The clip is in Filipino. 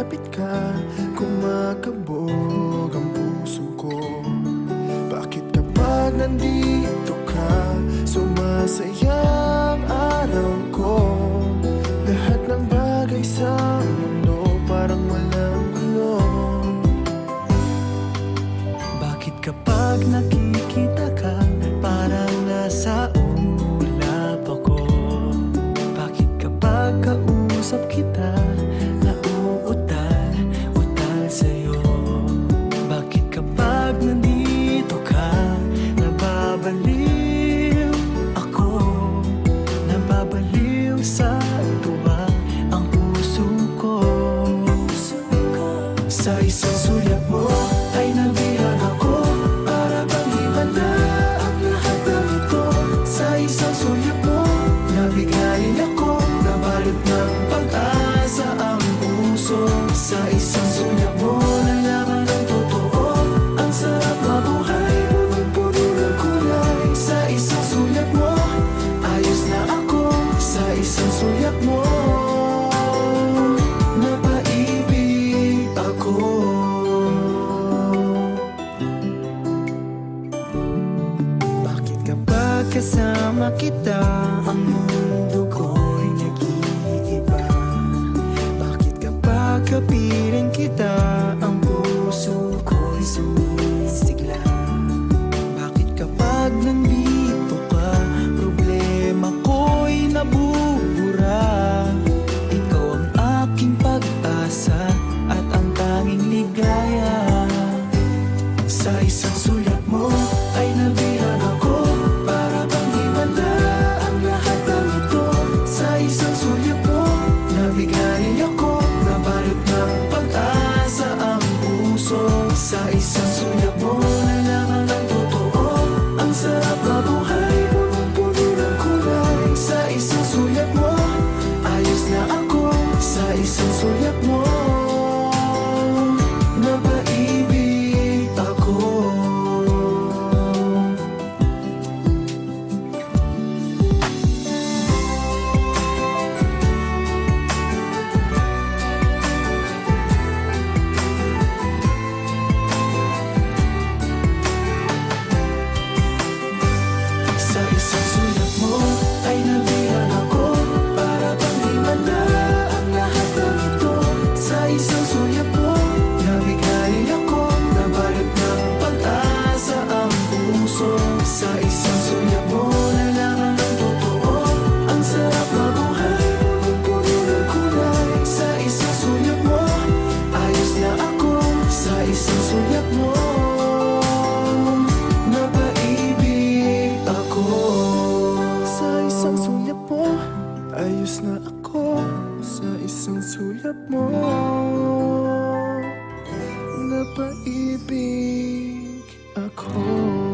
malapit ka, kumakabog ang puso ko. Bakit kapag nandito ka, sumasaya ang araw ko? Lahat ng bagay sa mundo parang walang gulo. Bakit kapag nakikita ka, parang nasa ulap ako? Bakit kapag kausap kita, nauutal sa'yo? Bakit kapag nandito ka, nababaliw ako? Nababaliw sa tuwa ang puso ko. Sa isang sulyap mo ay nabihan ako, para bang himanda ang lahat ng ito. Sa isang sulyap mo, nabigayin ako, nabalot ng pag-asa ang puso. Sa isang sulyap mo, nalaman ng totoo, ang sarap mabuhay, punong-puno ng kulay. Sa isang sulyap mo, ayos na ako. Sa isang sulyap mo, napaibig ako. Bakit kapag kasama kita, ang mundo ko'y nag-iiba? Bakit kapag kapiling kita, ang puso ko'y sumisigla? Bakit kapag nandito ka, problema ko'y nabubura? Ikaw ang aking pag-asa at ang tanging ligaya. Sa isang sulyap mo ay nabihan ako, para bang himanda ang lahat ng ito. Sa isang sulyap mo, nabigayin ako, nabalot ng pag-asa ang puso. Sa isang sulyap mo, nalaman ng totoo, ang sarap mabuhay, punong-puno ng kulay. Sa isang sulyap mo, ayos na ako. Sa isang sulyap mo, napaibig ako. Sa isang sulyap mo ay nabihan ako, para bang himanda ang lahat ng ito. Sa isang sulyap mo, nabigayin ako, nabalot ng pag-asa ang puso. Sa isang sulyap mo, nalaman ng totoo, ang sarap mabuhay, punong-puno ng kulay. Sa isang sulyap mo, ayos na ako. Sa isang sulyap mo, napaibig ako. Sa isang sulyap mo, ayos na ako. Sa isang sulyap mo, napaibig ako.